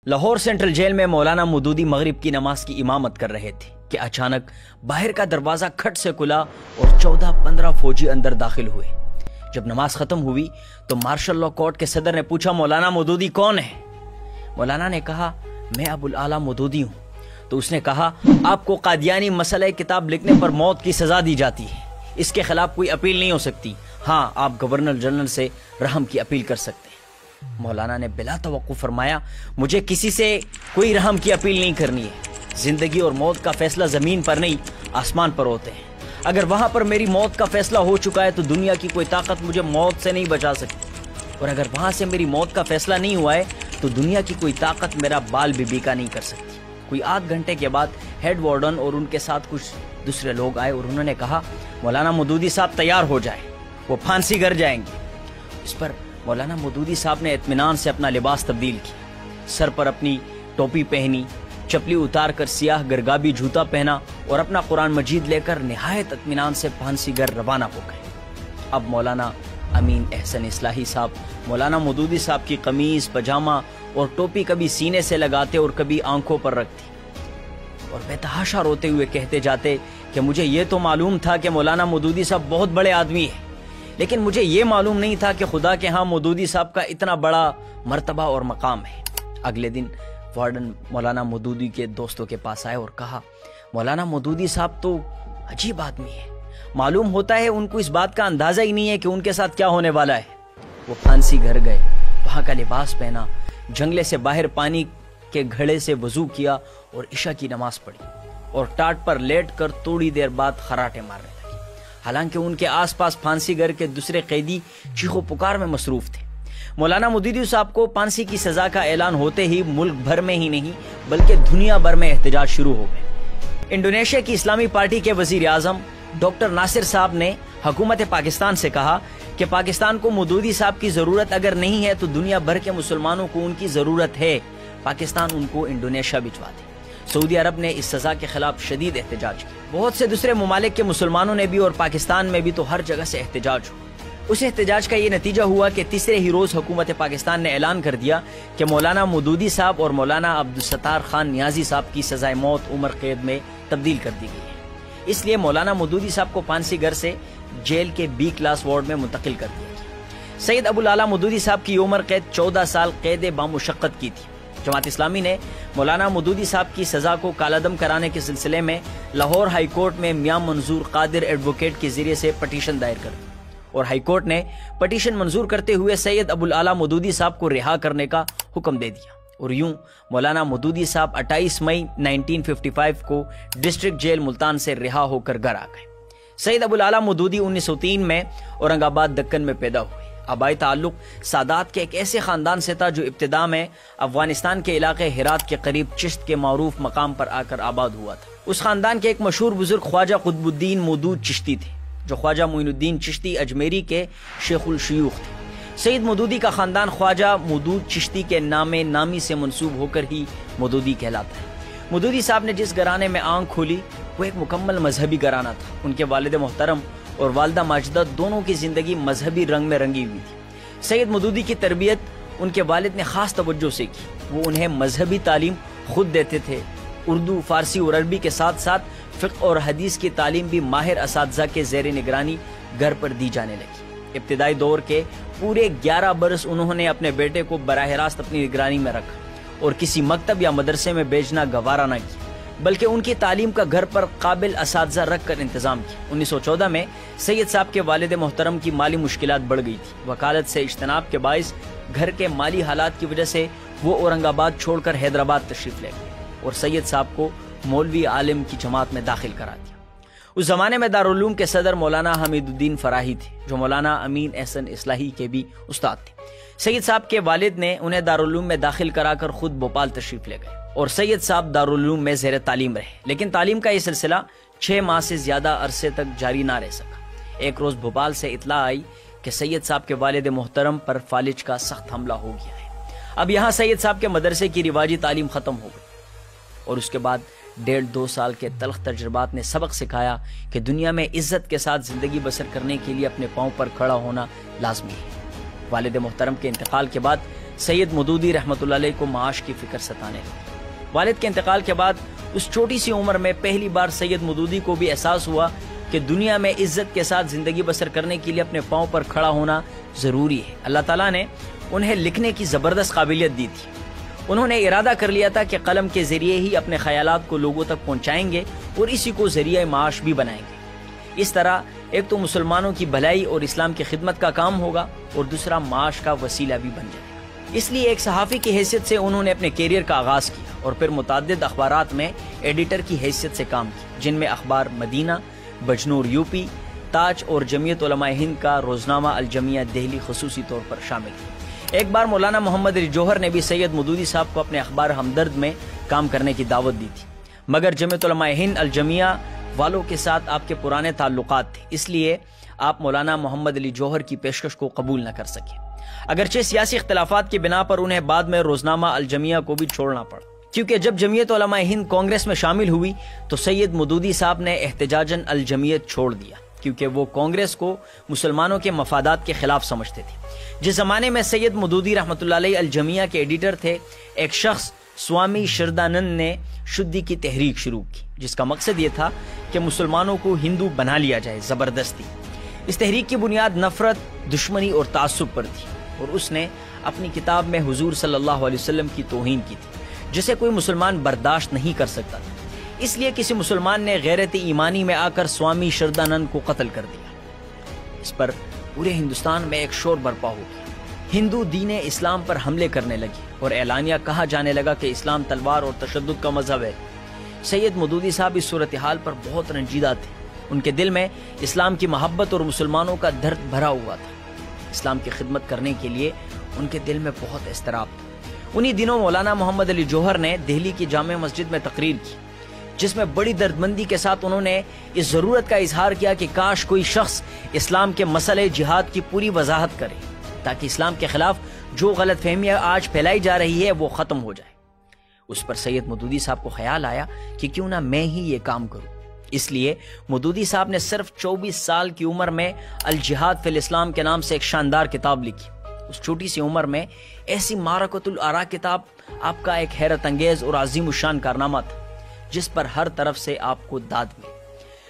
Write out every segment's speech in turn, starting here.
Lahore central jail میں مولانا مودودی مغرب کی نماز کی امامت کر رہے تھے کہ اچانک باہر کا دروازہ کھٹ سے کھلا اور 14-15 فوجی اندر داخل ہوئے۔ جب نماز ختم ہوئی تو مارشل لا کورٹ کے صدر نے پوچھا، مولانا مودودی کون ہے؟ مولانا نے کہا، میں ابو الاعلیٰ مودودی ہوں۔ تو اس نے کہا، آپ کو قادیانی مسئلہ کتاب لکھنے پر موت کی سزا دی جاتی ہے، اس کے خلاف کوئی اپیل نہیں ہو سکتی۔ ہاں، آپ گورنر جنرل سے رحم کی اپیل کر سکتے ہیں۔ مولانا نے بلا توقف فرمایا، مجھے کسی سے کوئی رحم کی اپیل نہیں کرنی ہے۔ زندگی اور موت کا فیصلہ زمین پر نہیں، آسمان پر ہوتے ہیں۔ اگر وہاں پر میری موت کا فیصلہ ہو چکا ہے تو دنیا کی کوئی طاقت مجھے موت سے نہیں بچا سکتی، اور اگر وہاں سے میری موت کا فیصلہ نہیں ہوا ہے تو دنیا کی کوئی طاقت میرا بال بھی بیکا نہیں کر سکتی۔ کوئی آدھ گھنٹے کے بعد ہیڈ وارڈن اور ان کے ساتھ کچھ دوسرے لوگ آئے اور انہوں نے کہا، مولانا مودودی صاحب تیار ہو جائیں، وہ پھانسی گر جائیں گے۔ اس پر مولانا مودودی صاحب نے اطمینان سے اپنا لباس تبدیل کیا، سر پر اپنی ٹوپی پہنی، چپلی اتار کر سیاہ گرگابی جوتا پہنا اور اپنا قرآن مجید لے کر نہایت اطمینان سے پھانسی گر روانہ ہو گئے۔ اب مولانا امین احسن اصلاحی صاحب مولانا مودودی صاحب کی قمیض، پجامہ اور ٹوپی کبھی سینے سے لگاتے اور کبھی آنکھوں پر رکھتے اور بے تحاشا روتے ہوئے کہتے جاتے کہ مجھے یہ تو معلوم تھا کہ مولانا مودودی صاحب بہت بڑے آدمی ہیں، لیکن مجھے یہ معلوم نہیں تھا کہ خدا کے ہاں مودودی صاحب کا اتنا بڑا مرتبہ اور مقام ہے۔ اگلے دن وارڈن مولانا مودودی کے دوستوں کے پاس آئے اور کہا، مولانا مودودی صاحب تو عجیب آدمی ہے، معلوم ہوتا ہے ان کو اس بات کا اندازہ ہی نہیں ہے کہ ان کے ساتھ کیا ہونے والا ہے۔ وہ پھانسی گھر گئے، وہاں کا لباس پہنا، جنگلے سے باہر پانی کے گھڑے سے وضو کیا اور عشاء کی نماز پڑھی اور ٹاٹ پر لیٹ کر تھوڑی دیر بعد خراٹے مارنے لگے۔ حالانکہ ان کے آس پاس پھانسی گھر کے دوسرے قیدی چیخو پکار میں مصروف تھے۔ مولانا مودودی صاحب کو پھانسی کی سزا کا اعلان ہوتے ہی ملک بھر میں ہی نہیں بلکہ دنیا بھر میں احتجاج شروع ہو گئے۔ انڈونیشیا کی اسلامی پارٹی کے وزیر اعظم ڈاکٹر ناصر صاحب نے حکومت پاکستان سے کہا کہ پاکستان کو مودودی صاحب کی ضرورت اگر نہیں ہے تو دنیا بھر کے مسلمانوں کو ان کی ضرورت ہے، پاکستان ان کو انڈونیشیا بھجوا دے۔ سعودی عرب نے اس سزا کے خلاف شدید احتجاج کیا۔ بہت سے دوسرے ممالک کے مسلمانوں نے بھی اور پاکستان میں بھی تو ہر جگہ سے احتجاج ہوا۔ اس احتجاج کا یہ نتیجہ ہوا کہ تیسرے ہی روز حکومت پاکستان نے اعلان کر دیا کہ مولانا مودودی صاحب اور مولانا عبدالستار خان نیازی صاحب کی سزائے موت عمر قید میں تبدیل کر دی گئی ہے۔ اس لیے مولانا مودودی صاحب کو پھانسی گھر سے جیل کے بی کلاس وارڈ میں منتقل کر دیا گیا۔ سید ابو الاعلیٰ مودودی صاحب کی عمر قید 14 سال قید بامشقت کی تھی۔ جماعت اسلامی نے مولانا مودودی صاحب کی سزا کو کالعدم کرانے کے سلسلے میں لاہور ہائی کورٹ میں میاں منظور قادر ایڈوکیٹ کے ذریعے سے پٹیشن دائر کر دی اور ہائی کورٹ نے پٹیشن منظور کرتے ہوئے سید ابو الاعلیٰ مودودی صاحب کو رہا کرنے کا حکم دے دیا، اور یوں مولانا مودودی صاحب 28 مئی 1955 کو ڈسٹرکٹ جیل ملتان سے رہا ہو کر گھر آ گئے۔ سید ابو الاعلیٰ مودودی 1903 میں اورنگ آباد دکن میں پیدا ہوئے۔ آبائی تعلق سادات کے ایک ایسے خاندان سے تھا جو ابتدا میں افغانستان کے علاقے ہرات کے قریب چشت کے معروف مقام پر آ کر آباد ہوا تھا۔ اس خاندان کے ایک مشہور بزرگ خواجہ قطب الدین مودود چشتی تھے، جو خواجہ معین الدین چشتی اجمیری کے شیخ الشیوخ تھے۔ سید مودودی کا خاندان خواجہ مودود چشتی کے نامی سے منسوب ہو کر ہی مودودی کہلاتا ہے۔ مودودی صاحب نے جس گھرانے میں آنکھ کھولی وہ ایک مکمل مذہبی گھرانہ تھا۔ ان کے والد محترم اور والدہ ماجدہ دونوں کی زندگی مذہبی رنگ میں رنگی ہوئی تھی۔ سید مودودی کی تربیت ان کے والد نے خاص توجہ سے کی، وہ انہیں مذہبی تعلیم خود دیتے تھے۔ اردو، فارسی اور عربی کے ساتھ ساتھ فقہ اور حدیث کی تعلیم بھی ماہر اساتذہ کے زیر نگرانی گھر پر دی جانے لگی۔ ابتدائی دور کے پورے 11 برس انہوں نے اپنے بیٹے کو براہ راست اپنی نگرانی میں رکھا اور کسی مکتب یا مدرسے میں بھیجنا گوارا نہ کیا، بلکہ ان کی تعلیم کا گھر پر قابل اساتذہ رکھ کر انتظام کیا۔ 1914 میں سید صاحب کے والد محترم کی مالی مشکلات بڑھ گئی تھی۔ وکالت سے اجتناب کے باعث گھر کے مالی حالات کی وجہ سے وہ اورنگ آباد چھوڑ کر حیدرآباد تشریف لے گئے اور سید صاحب کو مولوی عالم کی جماعت میں داخل کرا دیا۔ اس زمانے میں دارالعلوم کے صدر مولانا حمید الدین فراہی تھے، جو مولانا امین احسن اصلاحی کے بھی استاد تھے۔ سید صاحب کے والد نے انہیں دارالعلوم میں داخل کرا کر خود بھوپال تشریف لے گئے اور سید صاحب دارالعلوم میں زیر تعلیم رہے، لیکن تعلیم کا یہ سلسلہ 6 ماہ سے زیادہ عرصے تک جاری نہ رہ سکا۔ ایک روز بھوپال سے اطلاع آئی کہ سید صاحب کے والد محترم پر فالج کا سخت حملہ ہو گیا ہے۔ اب یہاں سید صاحب کے مدرسے کی رواجی تعلیم ختم ہو گئی اور اس کے بعد 1.5-2 سال کے تلخ تجربات نے سبق سکھایا کہ دنیا میں عزت کے ساتھ زندگی بسر کرنے کے لیے اپنے پاؤں پر کھڑا ہونا لازمی ہے۔ والد محترم کے انتقال کے بعد سید مودودی رحمۃ اللہ علیہ کو معاش کی فکر ستانے لگی۔ والد کے انتقال کے بعد اس چھوٹی سی عمر میں پہلی بار سید مودودی کو بھی احساس ہوا کہ دنیا میں عزت کے ساتھ زندگی بسر کرنے کے لیے اپنے پاؤں پر کھڑا ہونا ضروری ہے۔ اللہ تعالیٰ نے انہیں لکھنے کی زبردست قابلیت دی تھی۔ انہوں نے ارادہ کر لیا تھا کہ قلم کے ذریعے ہی اپنے خیالات کو لوگوں تک پہنچائیں گے اور اسی کو ذریعہ معاش بھی بنائیں گے۔ اس طرح ایک تو مسلمانوں کی بھلائی اور اسلام کی خدمت کا کام ہوگا اور دوسرا معاش کا وسیلہ بھی بن جائے گا۔ اس لیے ایک صحافی کی حیثیت سے انہوں نے اپنے کیریئر کا آغاز کیا اور پھر متعدد اخبارات میں ایڈیٹر کی حیثیت سے کام کیا، جن میں اخبار مدینہ، بجنور یوپی، تاج اور جمعیت علماء ہند کا روزنامہ الجمیہ دہلی خصوصی طور پر شامل ہے۔ ایک بار مولانا محمد علی جوہر نے بھی سید مودودی صاحب کو اپنے اخبار ہمدرد میں کام کرنے کی دعوت دی تھی، مگر جمعیت علماء ہند الجمیہ والوں کے ساتھ آپ کے پرانے تعلقات تھے، اس لیے آپ مولانا محمد علی جوہر کی پیشکش کو قبول نہ کر سکے۔ اگرچہ سیاسی اختلافات کی بنا پر انہیں بعد میں روزنامہ الجمیہ کو بھی چھوڑنا پڑا، کیونکہ جب جمعیت علماء ہند کانگریس میں شامل ہوئی تو سید مودودی صاحب نے احتجاجاً الجمیت چھوڑ دیا، کیونکہ وہ کانگریس کو مسلمانوں کے مفادات کے خلاف سمجھتے تھے۔ جس زمانے میں سید مودودی رحمۃ اللہ علیہ الجمیہ کے ایڈیٹر تھے، ایک شخص سوامی شردانند نے شدی کی تحریک شروع کی، جس کا مقصد یہ تھا کہ مسلمانوں کو ہندو بنا لیا جائے زبردستی۔ اس تحریک کی بنیاد نفرت، دشمنی اور تعصب پر تھی، اور اس نے اپنی کتاب میں حضور صلی اللہ علیہ وسلم کی توہین کی تھی، جسے کوئی مسلمان برداشت نہیں کر سکتا تھا۔ اس لیے کسی مسلمان نے غیرت ایمانی میں آ کر سوامی شردانند کو قتل کر دیا۔ اس پر پورے ہندوستان میں ایک شور برپا ہو گیا، ہندو دین اسلام پر حملے کرنے لگے اور اعلانیہ کہا جانے لگا کہ اسلام تلوار اور تشدد کا مذہب ہے۔ سید مودودی صاحب اس صورتحال پر بہت رنجیدہ تھے، ان کے دل میں اسلام کی محبت اور مسلمانوں کا درد بھرا ہوا تھا۔ اسلام کی خدمت کرنے کے لیے ان کے دل میں بہت اضطراب تھا۔ انہی دنوں مولانا محمد علی جوہر نے دہلی کی جامع مسجد میں تقریر کی، جس میں بڑی دردمندی کے ساتھ انہوں نے اس ضرورت کا اظہار کیا کہ کاش کوئی شخص اسلام کے مسئلے جہاد کی پوری وضاحت کرے، تاکہ اسلام کے خلاف جو غلط فہمیاں آج پھیلائی جا رہی ہے وہ ختم ہو جائے۔ اس پر سید مودودی صاحب کو خیال آیا کہ کیوں نہ میں ہی یہ کام کروں۔ اس لیے مودودی صاحب نے صرف 24 سال کی عمر میں الجہاد فی الاسلام کے نام سے ایک شاندار کتاب لکھی۔ اس چھوٹی سی عمر میں ایسی معرکۃ الآراء کتاب آپ کا ایک حیرت انگیز اور عظیم الشان کارنامہ تھا، جس پر ہر طرف سے آپ کو داد ملی۔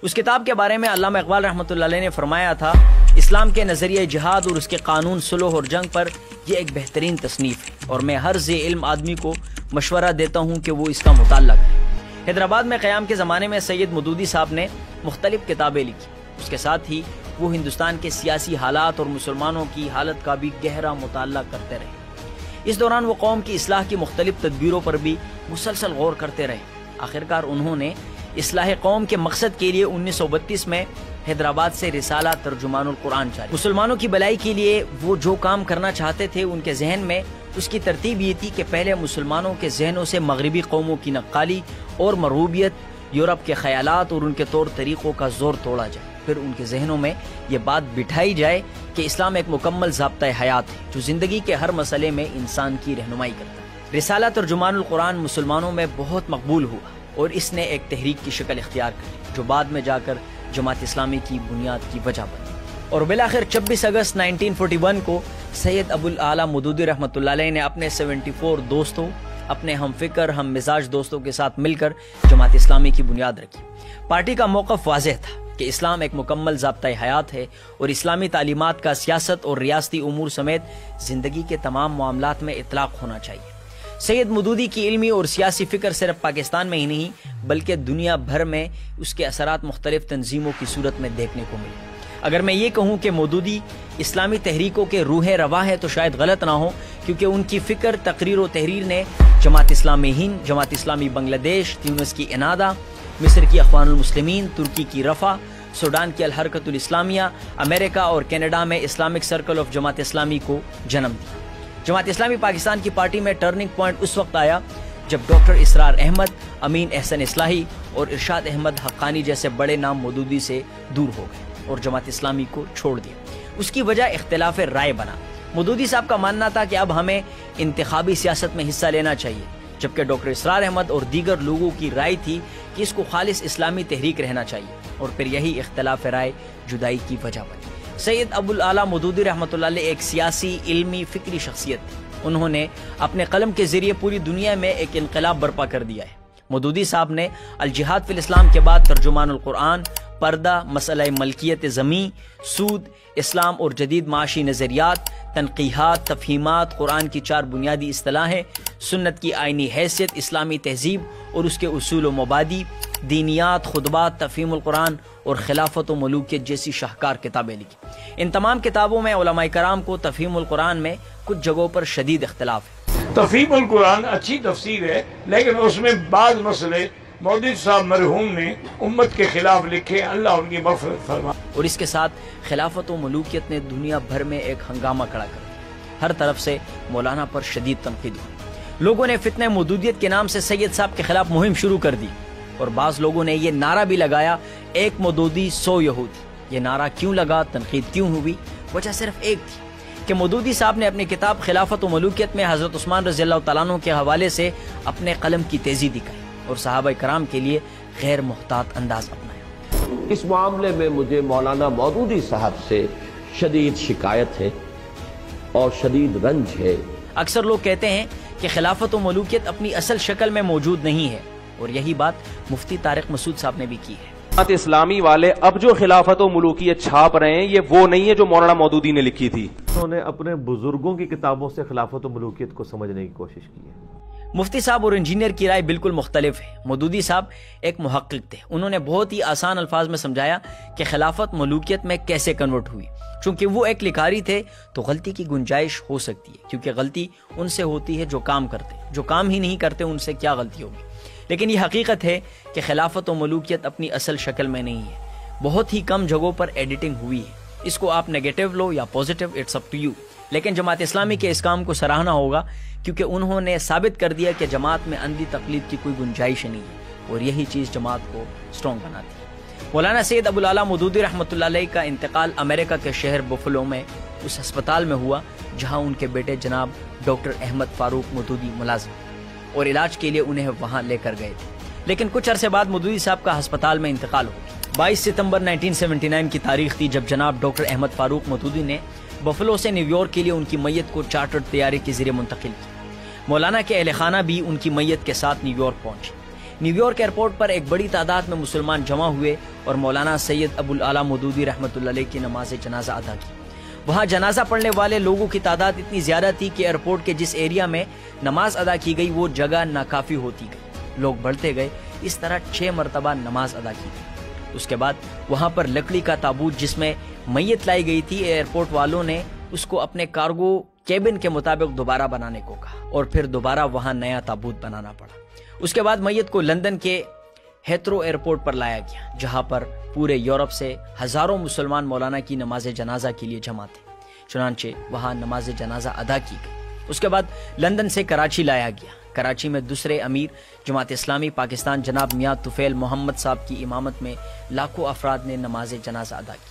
اس کتاب کے بارے میں علامہ اقبال رحمۃ اللہ علیہ نے فرمایا تھا، اسلام کے نظریہ جہاد اور اس کے قانون صلح اور جنگ پر یہ ایک بہترین تصنیف ہے، اور میں ہر ذی علم آدمی کو مشورہ دیتا ہوں کہ وہ اس کا مطالعہ کرے۔ حیدرآباد میں قیام کے زمانے میں سید مودودی صاحب نے مختلف کتابیں لکھی، اس کے ساتھ ہی وہ ہندوستان کے سیاسی حالات اور مسلمانوں کی حالت کا بھی گہرا مطالعہ کرتے رہے۔ اس دوران وہ قوم کی اصلاح کی مختلف تدبیروں پر بھی مسلسل غور کرتے رہے۔ آخرکار انہوں نے اصلاح قوم کے مقصد کے لیے 1932 میں حیدرآباد سے رسالہ ترجمان القرآن جاری۔ مسلمانوں کی بھلائی کے لیے وہ جو کام کرنا چاہتے تھے، ان کے ذہن میں اس کی ترتیب یہ تھی کہ پہلے مسلمانوں کے ذہنوں سے مغربی قوموں کی نقالی اور مرغوبیت، یورپ کے خیالات اور ان کے طور طریقوں کا زور توڑا جائے، پھر ان کے ذہنوں میں یہ بات بٹھائی جائے کہ اسلام ایک مکمل ضابطۂ حیات ہے جو زندگی کے ہر مسئلے میں انسان کی رہنمائی کرتا ہے۔ رسالہ ترجمان القرآن مسلمانوں میں بہت مقبول ہوا اور اس نے ایک تحریک کی شکل اختیار کر لی، جو بعد میں جا کر جماعت اسلامی کی بنیاد کی وجہ بنی، اور بالآخر 26 اگست 1941 کو سید ابو الاعلیٰ مودودی رحمۃ اللہ علیہ نے اپنے 74 دوستوں، اپنے ہم فکر ہم مزاج دوستوں کے ساتھ مل کر جماعت اسلامی کی بنیاد رکھی۔ پارٹی کا موقف واضح تھا کہ اسلام ایک مکمل ضابطۂ حیات ہے اور اسلامی تعلیمات کا سیاست اور ریاستی امور سمیت زندگی کے تمام معاملات میں اطلاق ہونا چاہیے۔ سید مودودی کی علمی اور سیاسی فکر صرف پاکستان میں ہی نہیں بلکہ دنیا بھر میں اس کے اثرات مختلف تنظیموں کی صورت میں دیکھنے کو ملے۔ اگر میں یہ کہوں کہ مودودی اسلامی تحریکوں کے روح رواں ہے تو شاید غلط نہ ہو، کیونکہ ان کی فکر، تقریر و تحریر نے جماعت اسلامی ہند، جماعت اسلامی بنگلہ دیش، تیونس کی انادہ، مصر کی اخوان المسلمین، ترکی کی رفع، سوڈان کی الحرکت الاسلامیہ، امریکہ اور کینیڈا میں Islamic circle of Jamaat Islami کو جنم دیا۔ جماعت اسلامی پاکستان کی پارٹی میں ٹرننگ پوائنٹ اس وقت آیا جب ڈاکٹر اسرار احمد، امین احسن اصلاحی اور ارشاد احمد حقانی جیسے بڑے نام مودودی سے دور ہو گئے اور جماعت اسلامی کو چھوڑ دیا۔ اس کی وجہ اختلاف رائے بنا۔ مودودی صاحب کا ماننا تھا کہ اب ہمیں انتخابی سیاست میں حصہ لینا چاہیے، جبکہ ڈاکٹر اسرار احمد اور دیگر لوگوں کی رائے تھی کہ اس کو خالص اسلامی تحریک رہنا چاہیے، اور پھر یہی اختلاف رائے جدائی کی وجہ بنی۔ سید ابو الاعلیٰ مودودی رحمۃ اللہ علیہ ایک سیاسی، علمی، فکری شخصیت تھی۔ انہوں نے اپنے قلم کے ذریعے پوری دنیا میں ایک انقلاب برپا کر دیا ہے۔ مودودی صاحب نے الجہاد فی الاسلام کے بعد ترجمان القرآن، پردہ، مسئلہ ملکیت زمین، سود، اسلام اور جدید معاشی نظریات، تنقیحات، تفہیمات، قرآن کی 4 بنیادی اصطلاحیں، سنت کی آئینی حیثیت، اسلامی تہذیب اور اس کے اصول و مبادی، دینیات، خطبات، تفہیم القرآن اور خلافت و ملوکیت جیسی شاہکار کتابیں لکھی۔ ان تمام کتابوں میں علماء کرام کو تفہیم القرآن میں کچھ جگہوں پر شدید اختلاف ہے۔ تفہیم القرآن اچھی تفسیر ہے، لیکن اس میں بعض مسئلے مودودی صاحب مرحوم نے امت کے خلاف لکھے، اللہ ان کی مغفرت فرمائے۔ اور اس کے ساتھ خلافت و ملوکیت نے دنیا بھر میں ایک ہنگامہ کھڑا کر دیا۔ ہر طرف سے مولانا پر شدید تنقید ہوئی۔ لوگوں نے فتنہ مودودیت کے نام سے سید صاحب کے خلاف مہم شروع کر دی، اور بعض لوگوں نے یہ نعرہ بھی لگایا، 1 مودودی 100 یہودی۔ یہ نعرہ کیوں لگا، تنقید کیوں ہوئی؟ وجہ صرف ایک تھی کہ مودودی صاحب نے اپنی کتاب خلافت و ملوکیت میں حضرت عثمان رضی اللہ تعالیٰ عنہ کے حوالے سے اپنے قلم کی تیزی دکھائی اور صحابہ کرام کے لیے غیر محتاط انداز اپنایا۔ اس معاملے میں مجھے مولانا مودودی صاحب سے شدید شکایت ہے اور شدید رنج ہے۔ اکثر لوگ کہتے ہیں کہ خلافت و ملوکیت اپنی اصل شکل میں موجود نہیں ہے، اور یہی بات مفتی طارق مسعود صاحب نے بھی کی ہے۔ اسلامی والے اب جو خلافت و ملوکیت چھاپ رہے ہیں، یہ وہ نہیں ہے جو مولانا مودودی نے لکھی تھی۔ انہوں نے اپنے بزرگوں کی کتابوں سے خلافت و ملوکیت کو سمجھنے کی کوشش کی ہے۔ مفتی صاحب اور انجینئر کی رائے بالکل مختلف ہے۔ مودودی صاحب ایک محقق تھے، انہوں نے بہت ہی آسان الفاظ میں سمجھایا کہ خلافت ملوکیت میں کیسے کنورٹ ہوئی۔ چونکہ وہ ایک لکھاری تھے تو غلطی کی گنجائش ہو سکتی ہے، کیونکہ غلطی ان سے ہوتی ہے جو کام کرتے، جو کام ہی نہیں کرتے ان سے کیا غلطی ہوگی۔ لیکن یہ حقیقت ہے کہ خلافت و ملوکیت اپنی اصل شکل میں نہیں ہے، بہت ہی کم جگہوں پر ایڈیٹنگ ہوئی ہے۔ اس کو آپ نیگیٹو لو یا positive, it's up to you, لیکن جماعت اسلامی کے اس کام کو سراہنا ہوگا، کیونکہ انہوں نے ثابت کر دیا کہ جماعت میں اندھی تقلید کی کوئی گنجائش نہیں ہے، اور یہی چیز جماعت کو اسٹرانگ بناتی ہے۔ مولانا سید ابو الاعلیٰ مودودی رحمۃ اللہ علیہ کا انتقال امریکہ کے شہر بفلو میں اس ہسپتال میں ہوا جہاں ان کے بیٹے جناب ڈاکٹر احمد فاروق مودودی ملازم، اور علاج کے لیے انہیں وہاں لے کر گئے تھے۔ لیکن کچھ عرصے بعد مودودی صاحب کا ہسپتال میں انتقال ہو گیا۔ 22 ستمبر 1979 کی تاریخ تھی جب جناب ڈاکٹر احمد فاروق مودودی نے بفلو سے نیو یارک کے لیے ان کی میت کو چارٹرڈ طیارے کے ذریعے منتقل کیا۔ مولانا کے اہل خانہ بھی ان کی میت کے ساتھ نیو یارک پہنچے۔ نیو یارک ایئرپورٹ پر ایک بڑی تعداد میں مسلمان جمع ہوئے اور مولانا سید ابو الاعلیٰ مودودی رحمۃ اللہ علیہ کی نماز جنازہ ادا کی۔ وہاں جنازہ پڑھنے والے لوگوں کی تعداد اتنی زیادہ تھی کہ ایئرپورٹ کے جس ایریا میں نماز ادا کی گئی وہ جگہ ناکافی ہوتی گئی، لوگ بڑھتے گئے، اس طرح 6 مرتبہ نماز ادا کی گئی۔ اس کے بعد وہاں پر لکڑی کا تابوت جس میں میت لائی گئی تھی، ایئرپورٹ والوں نے اس کو اپنے کارگو کیبن کے مطابق دوبارہ بنانے کو کہا، اور پھر دوبارہ وہاں نیا تابوت بنانا پڑا۔ اس کے بعد میت کو لندن کے ہیترو ایئرپورٹ پر لایا گیا، جہاں پر پورے یورپ سے ہزاروں مسلمان مولانا کی نماز جنازہ کے لیے جمع تھے۔ چنانچہ وہاں نماز جنازہ ادا کی گئی۔ اس کے بعد لندن سے کراچی لایا گیا۔ کراچی میں دوسرے امیر جماعت اسلامی پاکستان جناب میاں طفیل محمد صاحب کی امامت میں لاکھوں افراد نے نماز جنازہ ادا کی۔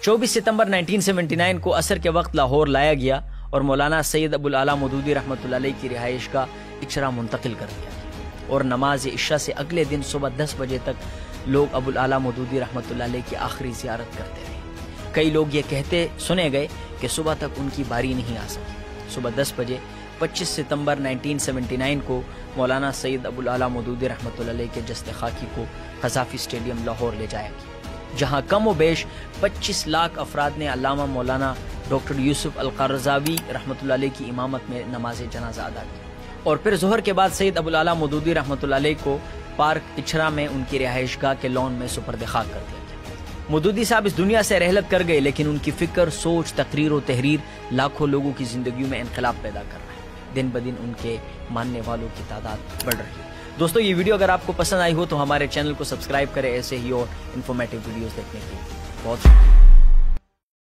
24 ستمبر 1979 کو عصر کے وقت لاہور لایا گیا اور مولانا سید ابو الاعلیٰ مودودی رحمۃ اللہ علیہ کی رہائش کا اچرا منتقل کر دیا گیا، اور نماز عشاء سے اگلے دن صبح 10 بجے تک لوگ ابو الاعلیٰ مودودی رحمۃ اللہ علیہ کی آخری زیارت کرتے رہے۔ کئی لوگ یہ کہتے سنے گئے کہ صبح تک ان کی باری نہیں آ سکی۔ صبح 10 بجے 25 ستمبر 1979 کو مولانا سید ابو الاعلیٰ مودودی رحمۃ اللہ علیہ کے جسد خاکی کو قذافی اسٹیڈیم لاہور لے جایا گیا، جہاں کم و بیش 25 لاکھ افراد نے علامہ مولانا ڈاکٹر یوسف القرضاوی رحمۃ اللہ علیہ کی امامت میں نماز جنازہ ادا کی، اور پھر ظہر کے بعد سید ابو الاعلیٰ مودودی رحمۃ اللہ علیہ کو پارک اچھرا میں ان کی رہائش گاہ کے لان میں سپرد خاک کر دیا گیا۔ مودودی صاحب اس دنیا سے رحلت کر گئے، لیکن ان کی فکر، سوچ، تقریر و تحریر لاکھوں لوگوں کی زندگیوں میں انقلاب پیدا کر رہا ہے۔ دن بدن ان کے ماننے والوں کی تعداد بڑھ رہی ہے۔ دوستو، یہ ویڈیو اگر آپ کو پسند آئی ہو تو ہمارے چینل کو سبسکرائب کریں ایسے ہی اور انفارمیٹیو ویڈیوز دیکھنے کے لیے۔ بہت شکریہ۔